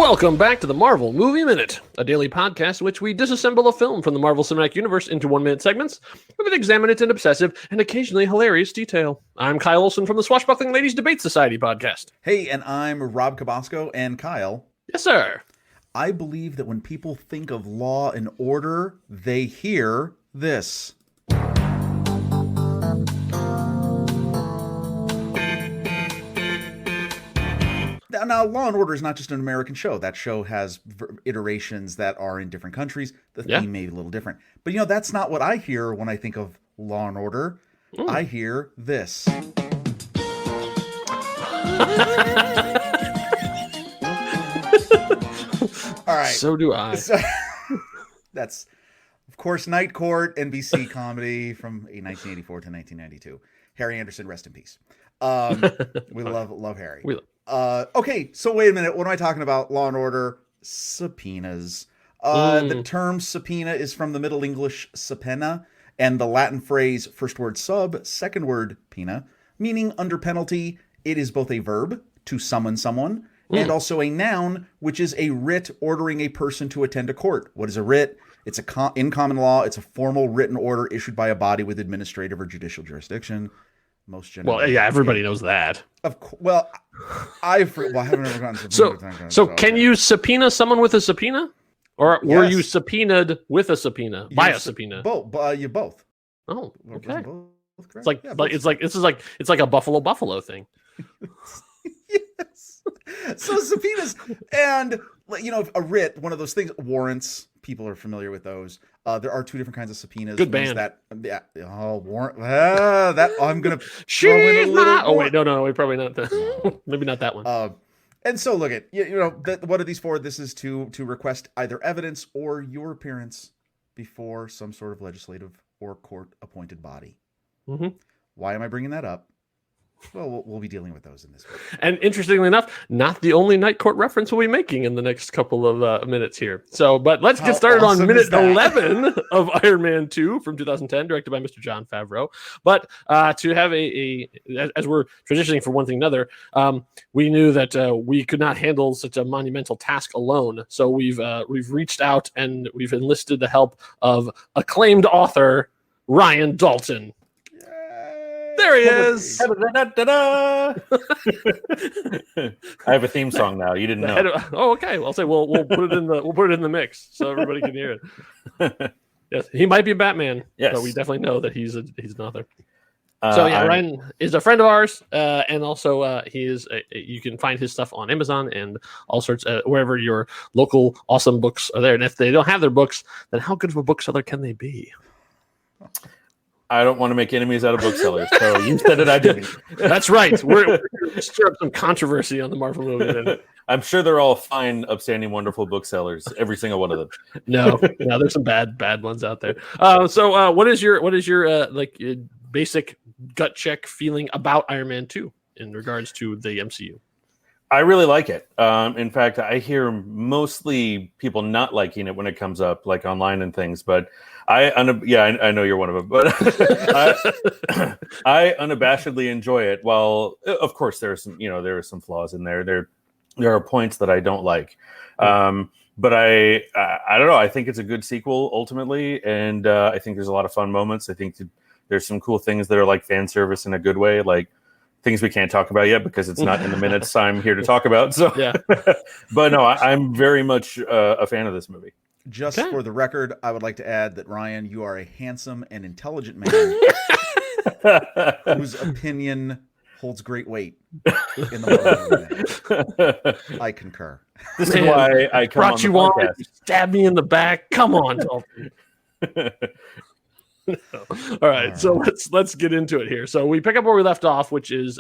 Welcome back to the Marvel Movie Minute, a daily podcast in which we disassemble a film from the Marvel Cinematic Universe into 1-minute segments with an examine it in obsessive and occasionally hilarious detail. I'm Kyle Olson from the Swashbuckling Ladies Debate Society podcast. Hey, and I'm Rob Cabasco, and Kyle. Yes, sir. I believe that when people think of Law and Order, they hear this. Now, Law and Order is not just an American show. That show has iterations that are in different countries. The theme may be a little different. But, that's not what I hear when I think of Law and Order. I hear this. All right. So do I. That's, of course, Night Court, NBC comedy from 1984 to 1992. Harry Anderson, rest in peace. We love Harry. Okay, so wait a minute. What am I talking about? Law and Order, subpoenas. The term subpoena is from the Middle English subpoena and the Latin phrase first word sub, second word pena, meaning under penalty. It is both a verb, to summon someone, and also a noun, which is a writ ordering a person to attend a court. What is a writ? It's in common law, it's a formal written order issued by a body with administrative or judicial jurisdiction. Most generally. Well, yeah, everybody knows that. Of course. Well, I haven't ever gotten So can you subpoena someone with a subpoena, or were you subpoenaed with a subpoena by a subpoena? Both. You both. Oh, okay. It's like it's like a Buffalo thing. Yes. So subpoenas and a writ, one of those things. Warrants. People are familiar with those. There are two different kinds of subpoenas. Good band. Warrant. That I'm gonna throw in a little. Oh wait, no, wait, probably not that. Maybe not that one. And so look at what are these for? This is to request either evidence or your appearance before some sort of legislative or court appointed body. Mm-hmm. Why am I bringing that up? Well, we'll be dealing with those in this video. And interestingly enough, not the only Night Court reference we'll be making in the next couple of minutes here. So, but let's get started on minute 11 of Iron Man 2 from 2010, directed by Mr. Jon Favreau. But to have as we're transitioning from one thing to another, we knew that we could not handle such a monumental task alone. So we've reached out and we've enlisted the help of acclaimed author Ryan Dalton. There he is. I have a theme song now. You didn't know. Okay. Well, I'll say we'll put it in the mix so everybody can hear it. Yes, he might be Batman. Yes, but we definitely know that he's an author. Ryan is a friend of ours, and also he is. You can find his stuff on Amazon and all sorts wherever your local awesome books are there. And if they don't have their books, then how good of a bookseller can they be? I don't want to make enemies out of booksellers, so you said it, I didn't. That's right. We're going to stir up some controversy on the Marvel movie. I'm sure they're all fine, upstanding, wonderful booksellers, every single one of them. No, there's some bad ones out there. So what is your basic gut check feeling about Iron Man 2 in regards to the MCU? I really like it. In fact, I hear mostly people not liking it when it comes up, like online and things. But I know you're one of them. But I unabashedly enjoy it. Well, of course, there are some flaws in there. There are points that I don't like. But I don't know. I think it's a good sequel ultimately, and I think there's a lot of fun moments. I think there's some cool things that are like fan service in a good way, like things we can't talk about yet because it's not in the minutes I'm here to talk about. So, yeah. But no, I'm very much a fan of this movie. Just for the record, I would like to add that, Ryan, you are a handsome and intelligent man whose opinion holds great weight in the movie. I concur. This is why I come brought on you on. Stab me in the back. Come on, Dalton. All right, so let's get into it here. So we pick up where we left off, which is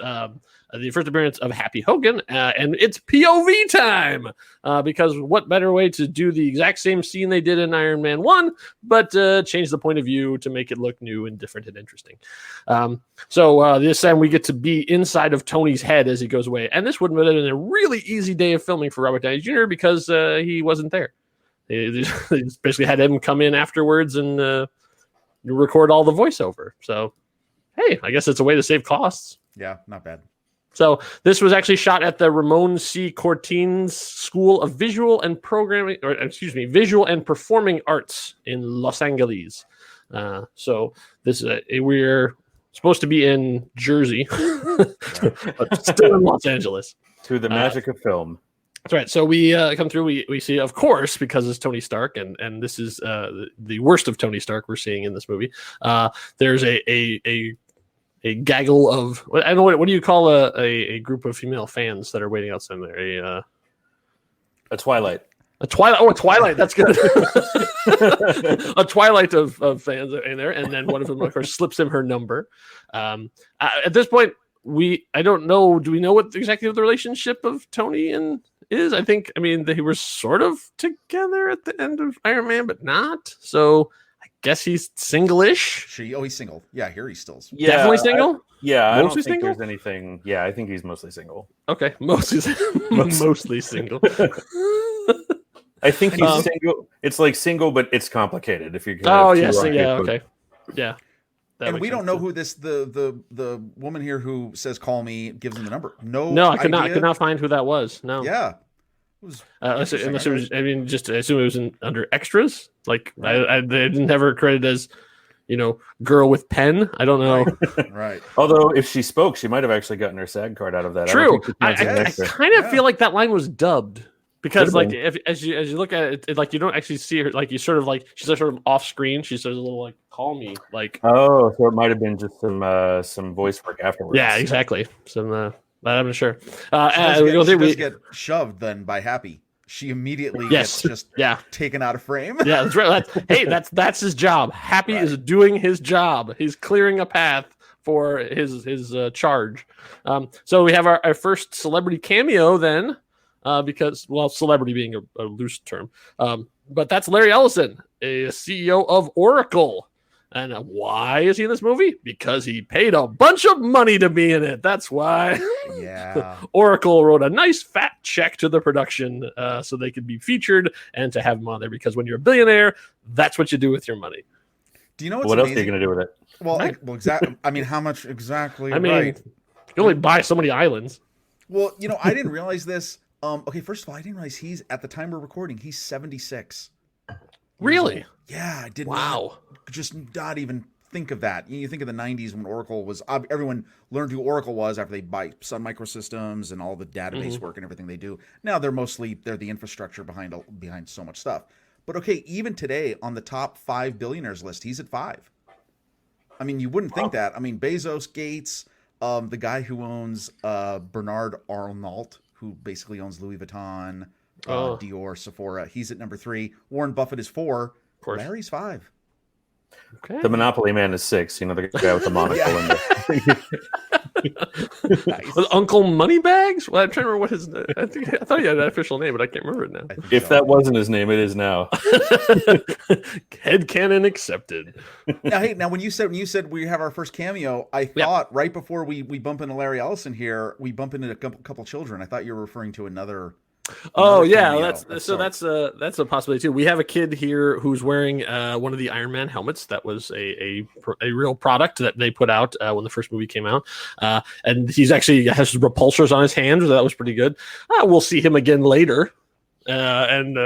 the first appearance of Happy Hogan, and it's POV time, because what better way to do the exact same scene they did in Iron Man 1, but change the point of view to make it look new and different and interesting. So this time we get to be inside of Tony's head as he goes away, and this would have been a really easy day of filming for Robert Downey Jr. because he wasn't there. They basically had him come in afterwards and record all the voiceover. So, hey, I guess it's a way to save costs. Yeah, not bad. So this was actually shot at the Ramon C. Cortines School of Visual and Visual and Performing Arts in Los Angeles. So this we're supposed to be in Jersey, but still in Los Angeles. To the magic of film. That's right. So we come through. We see, of course, because it's Tony Stark, and this is the worst of Tony Stark we're seeing in this movie. There's a gaggle of I don't know what do you call a group of female fans that are waiting outside there? A Twilight. A Twilight. Oh, a Twilight. That's good. A Twilight of fans in there, and then one of them, of course, slips him her number. At this point, I don't know. Do we know exactly what the relationship of Tony and is? I mean, they were sort of together at the end of Iron Man, but not. So I guess he's single-ish. He's single. Yeah, here he's still. Yeah, definitely single. I don't think there's anything. Yeah, I think he's mostly single. Okay, mostly single. I think he's single. It's like single, but it's complicated. If you can. Oh yes, yeah, okay, yeah. And we don't know who the woman here who says "call me" gives him the number. No, I could not find who that was. No. Yeah. It was unless it was, I mean, just assume it was under extras. Like they didn't have her credited as, girl with pen. I don't know. Right. Although if she spoke, she might have actually gotten her SAG card out of that. True. I kind of feel like that line was dubbed. Because like as you look at it, like you don't actually see her, like you sort of like she's sort of off screen. She says a little like "call me," like so it might have been just some voice work afterwards. Yeah, exactly. I'm not sure. She does get shoved then by Happy. She immediately gets just taken out of frame. Yeah, that's right. That's his job. Happy is doing his job. He's clearing a path for his charge. So we have our first celebrity cameo then. Because celebrity being a loose term, but that's Larry Ellison, a CEO of Oracle. And why is he in this movie? Because he paid a bunch of money to be in it. That's why. Yeah. Oracle wrote a nice fat check to the production so they could be featured and to have him on there. Because when you're a billionaire, that's what you do with your money. Do you know what else are you going to do with it? Well, exactly. I mean, how much exactly? I mean, you can only buy so many islands. Well, I didn't realize this. Okay, first of all, I didn't realize at the time we're recording, he's 76. Really? Yeah, I did just not even think of that. You think of the 90s when Oracle was, everyone learned who Oracle was after they buy Sun Microsystems and all the database work and everything they do. Now they're the infrastructure behind so much stuff. But okay, even today on the top 5 billionaires list, he's at 5. I mean, you wouldn't think that. I mean, Bezos, Gates, the guy who owns Bernard Arnault, who basically owns Louis Vuitton, Dior, Sephora. He's at number 3. Warren Buffett is 4. Larry's 5. Okay. The Monopoly Man is 6. The guy with the monocle in there. Nice. Uncle Moneybags? Well, I'm trying to remember what his. I thought he had an official name, but I can't remember it now. If that wasn't his name, it is now. Headcanon accepted. Now when you said we have our first cameo, I thought right before we bump into Larry Ellison here, we bump into a couple children. I thought you were referring to another. Oh yeah, that's a possibility too. We have a kid here who's wearing one of the Iron Man helmets. That was a real product that they put out when the first movie came out, and he's actually has repulsors on his hands. So that was pretty good. We'll see him again later, and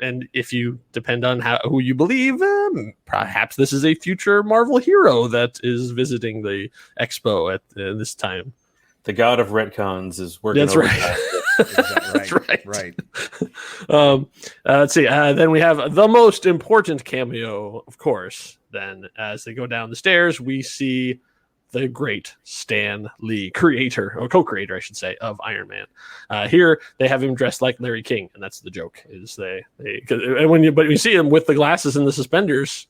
if you depend on who you believe, perhaps this is a future Marvel hero that is visiting the expo at this time. The god of retcons is working. That's right. That's right. Let's see. Then we have the most important cameo, of course. Then, as they go down the stairs, we see the great Stan Lee, creator or co-creator, I should say, of Iron Man. Here they have him dressed like Larry King, and that's the joke. Is but when you see him with the glasses and the suspenders.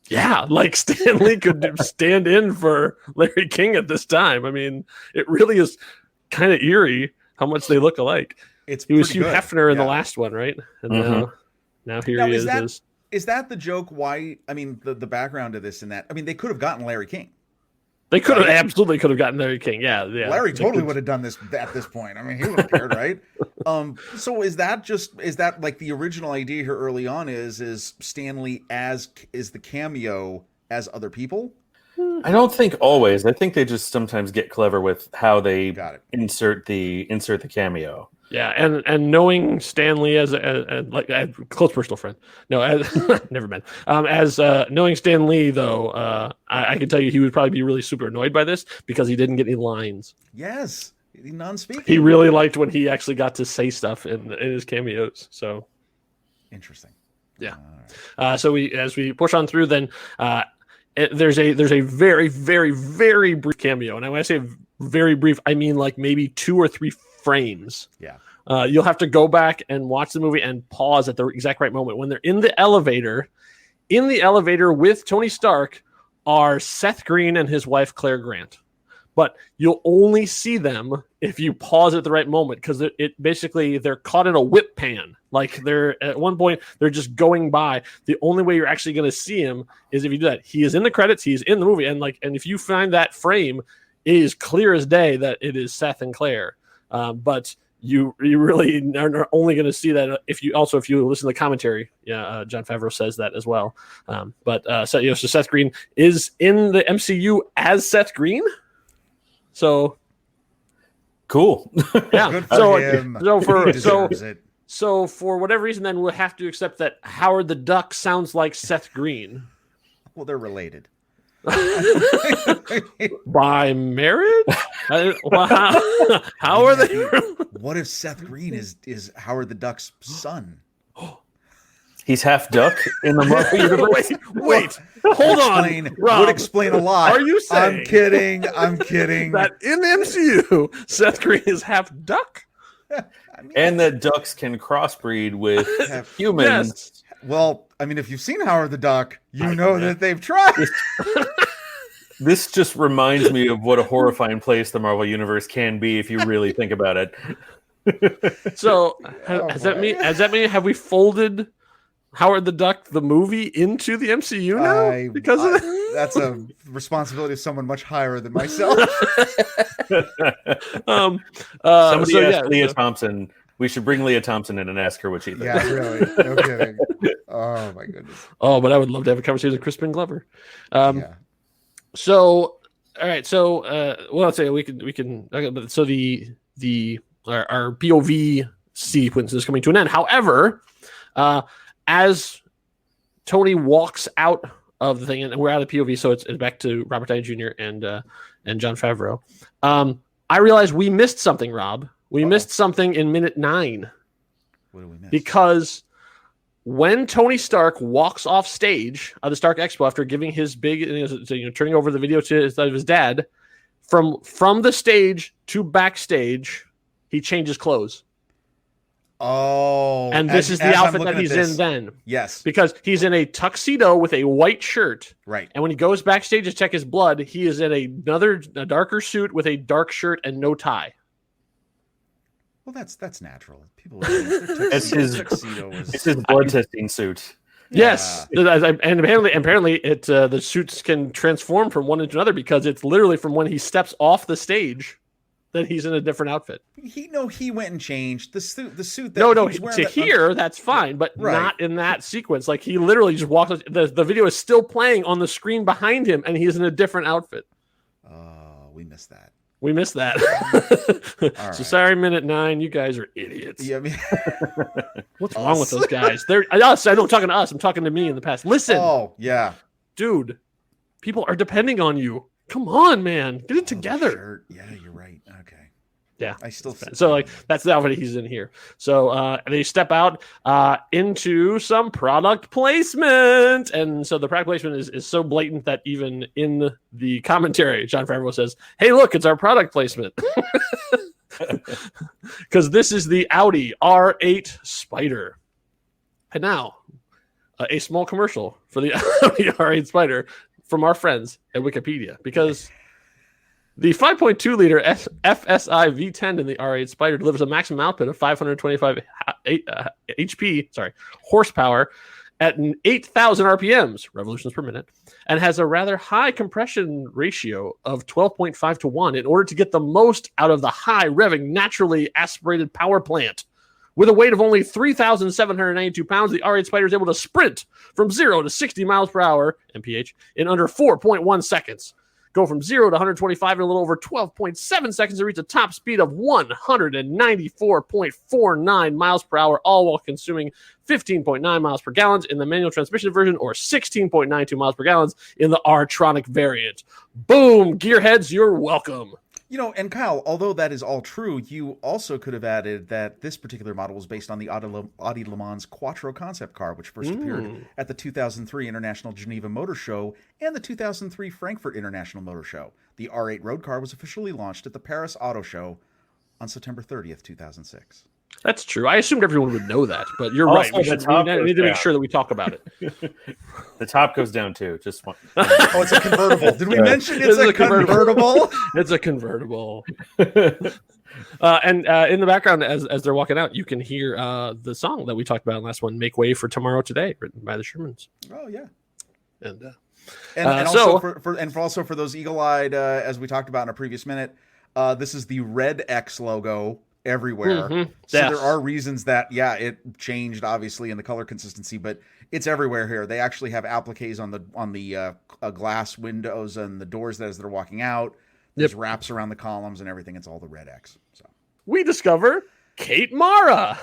Yeah, like Stan Lee could stand in for Larry King at this time. I mean, it really is kind of eerie how much they look alike. He was Hugh Hefner in the last one, right? And now here he is. Is that the joke? Why? I mean, the background of this and that. I mean, they could have gotten Larry King. They could have absolutely gotten Larry King. Yeah. Larry totally would have done this at this point. I mean, he would have cared, right? So is that like the original idea here early on? Is Stan Lee is the cameo as other people? I don't think always. I think they just sometimes get clever with how they insert the cameo. Yeah, and knowing Stanley as like a close personal friend, never been. As knowing Stan Lee though, I can tell you he would probably be really super annoyed by this because he didn't get any lines. Yes, non-speaking. He really liked when he actually got to say stuff in his cameos. So interesting. Yeah. So as we push on through, then there's a very, very, very brief cameo, and when I say very brief, I mean like maybe 2 or 3 frames. Yeah. You'll have to go back and watch the movie and pause at the exact right moment. When they're in the elevator with Tony Stark are Seth Green and his wife, Claire Grant. But you'll only see them if you pause at the right moment because they're caught in a whip pan. Like they're at one point, they're just going by. The only way you're actually going to see him is if you do that. He is in the credits. He's in the movie. And if you find that frame, it is clear as day that it is Seth and Claire. But you really are only going to see that if you listen to the commentary. Yeah, Jon Favreau says that as well. So Seth Green is in the MCU as Seth Green. So cool. Yeah. Good So for whatever reason, then we'll have to accept that Howard the Duck sounds like Seth Green. Well, they're related. By marriage? How are they? What if Seth Green is Howard the Duck's son? He's half duck in the Marvel universe. Wait, hold on. Rob, would explain a lot. Are you saying? I'm kidding. That in the MCU, Seth Green is half duck? And that ducks can crossbreed with humans. Yes. Well, I mean, if you've seen Howard the Duck, you know that they've tried. This just reminds me of what a horrifying place the Marvel Universe can be if you really think about it. So, does that mean have we folded Howard the Duck the movie into the MCU now? Because of that? That's a responsibility of someone much higher than myself. Somebody asked Leah Thompson. We should bring Leah Thompson in and ask her what she thinks. Yeah, really. No kidding. Oh my goodness. Oh, but I would love to have a conversation with Crispin Glover. So, all right. So, let's say we can. So our POV sequence is coming to an end. However, as Tony walks out of the thing, and we're out of POV, so it's back to Robert Downey Jr. and Jon Favreau. I realized we missed something, Rob. We missed something in minute 9. What did we miss? Because when Tony Stark walks off stage at the Stark Expo after giving his big, turning over the video to his dad, from the stage to backstage, he changes clothes. Oh, and this is the outfit that he's in then. Yes, because he's in a tuxedo with a white shirt. Right. And when he goes backstage to check his blood, he is in a darker suit with a dark shirt and no tie. Well, that's natural. People. It's his blood testing suit. Yes, and apparently the suits can transform from one into another because it's literally from when he steps off the stage. Then he's in a different outfit. He went and changed the suit. That's fine, but not in that sequence. Like he literally just walks. The video is still playing on the screen behind him, and he's in a different outfit. Oh, we missed that. So sorry, minute 9. You guys are idiots. Yeah, I mean, what's wrong with those guys? They're us. I'm talking to us. I'm talking to me in the past. Listen. Oh yeah, dude. People are depending on you. Come on, man. Get it together. Yeah, you're right. Okay. Yeah. I still so like that's the outfit he's in here. So they step out into some product placement. And so the product placement is so blatant that even in the commentary, Jon Favreau says, "Hey, look, it's our product placement." Because this is the Audi R8 Spider. And now a small commercial for the Audi R8 Spider from our friends at Wikipedia, because the 5.2 liter FSI V10 in the R8 Spider delivers a maximum output of 525 horsepower at 8,000 RPMs, revolutions per minute, and has a rather high compression ratio of 12.5 to 1 in order to get the most out of the high revving, naturally aspirated power plant. With a weight of only 3,792 pounds, the R8 Spider is able to sprint from 0 to 60 miles per hour, mph, in under 4.1 seconds. Go from 0 to 125 in a little over 12.7 seconds to reach a top speed of 194.49 miles per hour, all while consuming 15.9 miles per gallon in the manual transmission version or 16.92 miles per gallon in the R-Tronic variant. Boom, gearheads, you're welcome. And Kyle, although that is all true, you also could have added that this particular model was based on the Audi Le Mans Quattro concept car, which first appeared at the 2003 International Geneva Motor Show and the 2003 Frankfurt International Motor Show. The R8 road car was officially launched at the Paris Auto Show on September 30th, 2006. That's true. I assumed everyone would know that, but you're also, right. We need to make sure that we talk about it. The top goes down too. Just one. Oh, it's a convertible. Did we mention it's a convertible? It's a convertible. And in the background, as they're walking out, you can hear the song that we talked about in the last one, "Make Way for Tomorrow Today," written by the Shermans. Oh yeah. And also for those eagle-eyed, as we talked about in a previous minute, this is the Red X logo everywhere. Mm-hmm. So there are reasons that, it changed obviously in the color consistency, but it's everywhere here. They actually have appliques on the glass windows and the doors as they're walking out. There's wraps around the columns and everything. It's all the Red X. So we discover Kate Mara.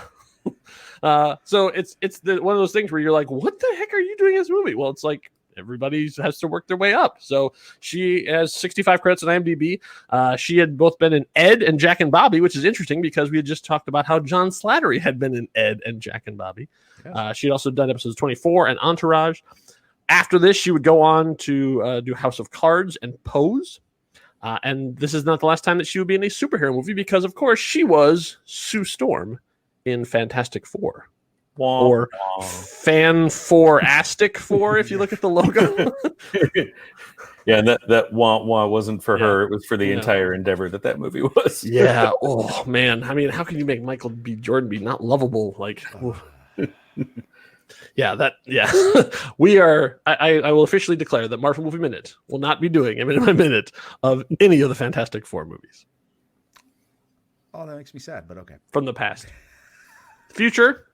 So it's one of those things where you're like, what the heck are you doing in this movie? Well, it's like everybody has to work their way up. So she has 65 credits on IMDb. She had both been in Ed and Jack and Bobby, which is interesting because we had just talked about how John Slattery had been in Ed and Jack and Bobby. Yeah. She had also done episodes 24 and Entourage. After this, she would go on to do House of Cards and Pose. And this is not the last time that she would be in a superhero movie because, of course, she was Sue Storm in Fantastic Four. Or Fan4astic 4 if you look at the logo. Yeah, and that wah wasn't for her. It was for the entire endeavor that movie was. Yeah. Oh, man. I mean, how can you make Michael B. Jordan be not lovable? Like, we are. I will officially declare that Marvel Movie Minute will not be doing a minute by minute of any of the Fantastic Four movies. Oh, that makes me sad, but okay. From the past. Future?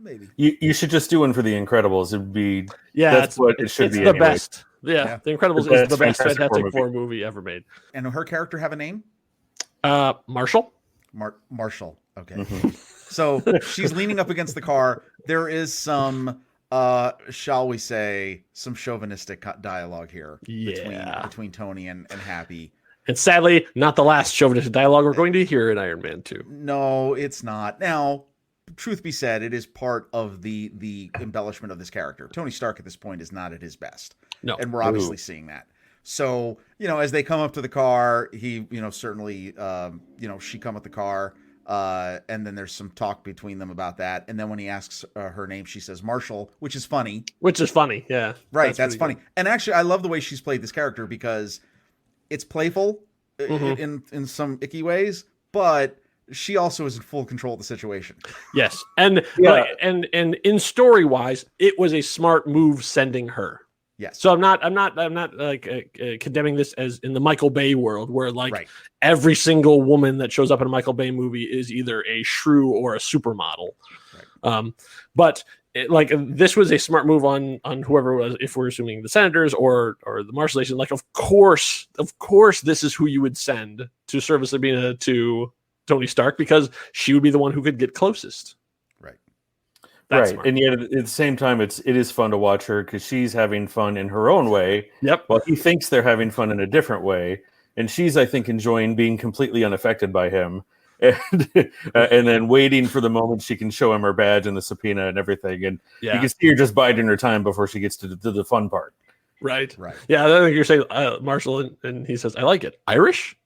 Maybe. You should just do one for the Incredibles. It'd be that's what it should be. The best. Yeah, The Incredibles is the best Fantastic Four movie ever made. And her character have a name? Marshall. Marshall. Okay. Mm-hmm. So she's leaning up against the car. There is some, shall we say, some chauvinistic dialogue here between Tony and Happy. And sadly, not the last chauvinistic dialogue we're going to hear in Iron Man 2. No, it's not. Now, truth be said, it is part of the embellishment of this character. Tony Stark at this point is not at his best. No. And we're obviously seeing that. So, as they come up to the car, he, certainly, she come with the car, and then there's some talk between them about that. And then when he asks her name, she says Marshall, which is funny. Yeah. Right, that's funny. Good. And actually, I love the way she's played this character because it's playful in some icky ways, but she also is in full control of the situation. Yes. And in story wise, it was a smart move sending her. Yes. So I'm not like condemning this as in the Michael Bay world where every single woman that shows up in a Michael Bay movie is either a shrew or a supermodel. Right. But this was a smart move on whoever it was, if we're assuming the Senators or the Marshall Nation. Like, of course, this is who you would send to serve as Sabina to Tony Stark because she would be the one who could get closest. That's smart. And yet at the same time, it is fun to watch her because she's having fun in her own way. Yep. While he thinks they're having fun in a different way, and she's, I think, enjoying being completely unaffected by him, and then waiting for the moment she can show him her badge and the subpoena and everything. And you can see her just biding her time before she gets to the fun part. Right. Yeah, I think you're saying Marshall, and he says, "I like it, Irish."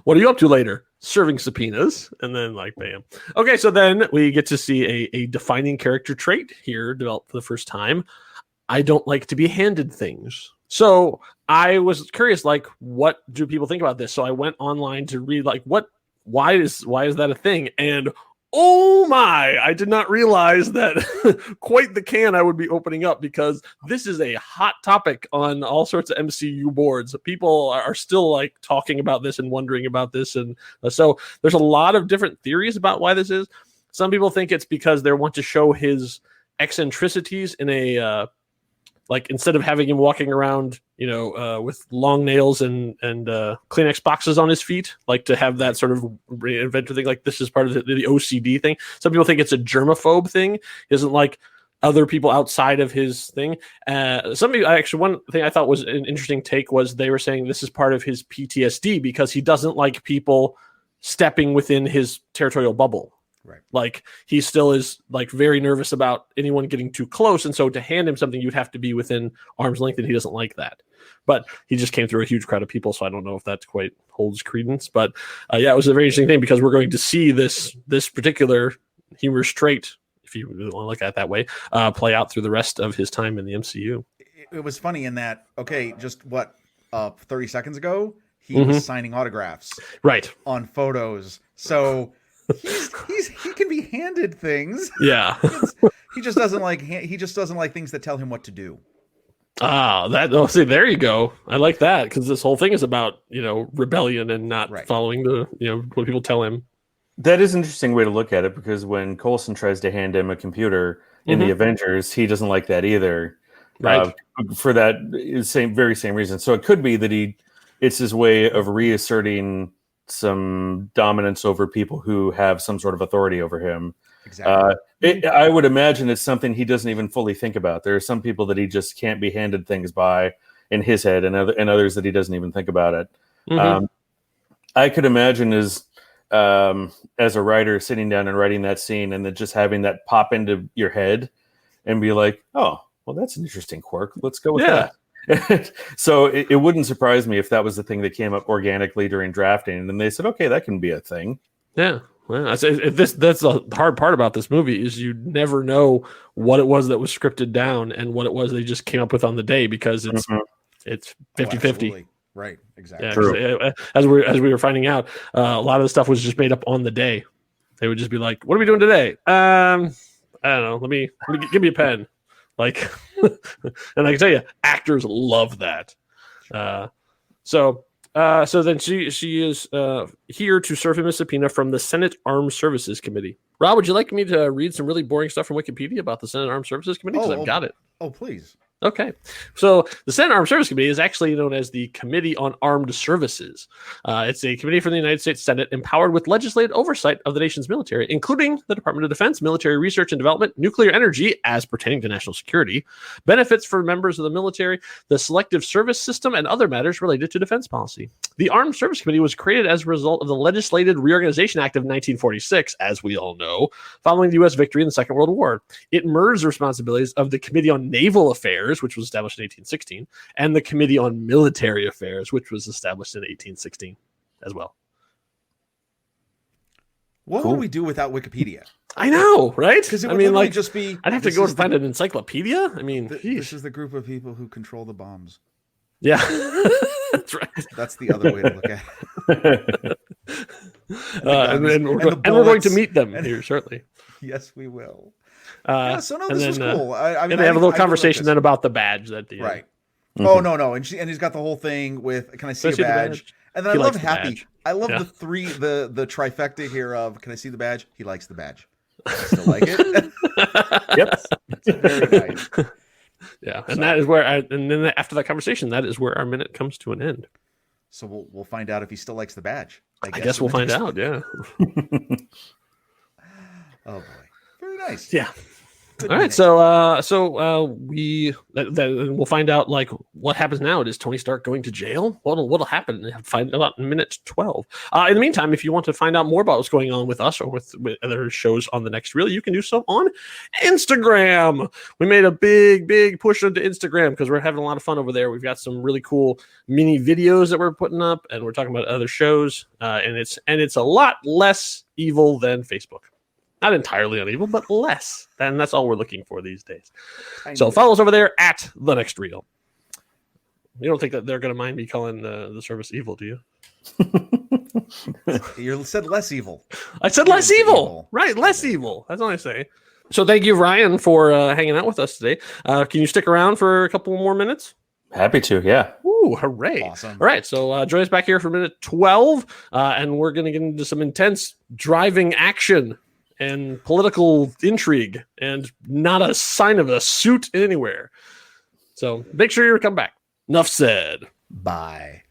What are you up to later? Serving subpoenas. And then bam. Okay, so then we get to see a defining character trait here developed for the first time. I don't like to be handed things. So I was curious, what do people think about this? So I went online to read why is that a thing? And Oh my, I did not realize that quite the can I would be opening up, because this is a hot topic on all sorts of MCU boards. People are still like talking about this and wondering about this. And so there's a lot of different theories about why this is. Some people think it's because they want to show his eccentricities in a, like instead of having him walking around, with long nails and Kleenex boxes on his feet, like to have that sort of reinventor thing. Like this is part of the OCD thing. Some people think it's a germaphobe thing. He doesn't like other people outside of his thing. Some people, actually, one thing I thought was an interesting take was they were saying this is part of his PTSD because he doesn't like people stepping within his territorial bubble. Right. Like he still is like very nervous about anyone getting too close. And so to hand him something, you'd have to be within arm's length, and he doesn't like that. But he just came through a huge crowd of people. So I don't know if that quite holds credence. But it was a very interesting thing because we're going to see this particular humorous trait, if you really want to look at it that way, play out through the rest of his time in the MCU. It was funny in that, just 30 seconds ago, he was signing autographs on photos. So he can be handed things. Yeah. He just doesn't like things that tell him what to do. See, there you go. I like that because this whole thing is about, rebellion and not following the, what people tell him. That is an interesting way to look at it, because when Coulson tries to hand him a computer in the Avengers, he doesn't like that either. Right. For that very same reason. So it could be that it's his way of reasserting some dominance over people who have some sort of authority over him. Exactly. I would imagine it's something he doesn't even fully think about. There are some people that he just can't be handed things by in his head, and others that he doesn't even think about it. I could imagine as a writer sitting down and writing that scene and then just having that pop into your head and be like, oh, well, that's an interesting quirk. Let's go with that. So it wouldn't surprise me if that was the thing that came up organically during drafting, and then they said, okay, that can be a thing. Yeah. Well, that's the hard part about this movie is you never know what it was that was scripted down and what it was they just came up with on the day, because it's 50-50. Right. Exactly. Yeah, True. As we were finding out, a lot of the stuff was just made up on the day. They would just be like, what are we doing today? I don't know. Give me a pen. Like, and I can tell you, actors love that. So then she is here to serve him a subpoena from the Senate Armed Services Committee. Rob, would you like me to read some really boring stuff from Wikipedia about the Senate Armed Services Committee? Because I've got it. Oh, please. Okay. So the Senate Armed Services Committee is actually known as the Committee on Armed Services. It's a committee from the United States Senate empowered with legislative oversight of the nation's military, including the Department of Defense, military research and development, nuclear energy as pertaining to national security, benefits for members of the military, the selective service system, and other matters related to defense policy. The Armed Service Committee was created as a result of the Legislative Reorganization Act of 1946, as we all know, following the U.S. victory in the Second World War. It merged the responsibilities of the Committee on Naval Affairs, which was established in 1816, and the Committee on Military Affairs, which was established in 1816 as well. What would we do without Wikipedia? I know, right? Because it would just be... I'd have to go to find an encyclopedia. I mean, this is the group of people who control the bombs. Yeah, that's right. That's the other way to look at it. And we're going to meet them here shortly. Yes, we will. This was cool. I mean, they have a little conversation then about the badge at the end. Right. Oh no, and he's got the whole thing with, can I see a badge? And then I love Happy. I love the trifecta here of, can I see the badge? He likes the badge. I still like it. Yep. It's very nice. Yeah, and that is where and then after that conversation, that is where our minute comes to an end. So we'll find out if he still likes the badge. I guess we'll find out. Yeah. Oh boy, very nice. Yeah. All right, so we'll find out like what happens now. Is Tony Stark going to jail? What'll happen? Find out in minute 12. In the meantime, if you want to find out more about what's going on with us or with other shows on the next reel, you can do so on Instagram. We made a big push into Instagram because we're having a lot of fun over there. We've got some really cool mini videos that we're putting up, and we're talking about other shows. And it's a lot less evil than Facebook. Not entirely unevil, but less. And that's all we're looking for these days. So follow us over there at The Next Reel. You don't think that they're going to mind me calling the service evil, do you? You said less evil. I said less evil. Right, less evil. That's what I say. So thank you, Ryan, for hanging out with us today. Can you stick around for a couple more minutes? Happy to, yeah. Ooh, hooray. Awesome. All right, so join us back here for minute 12, and we're going to get into some intense driving action and political intrigue, and not a sign of a suit anywhere. So make sure you come back. Enough said. Bye.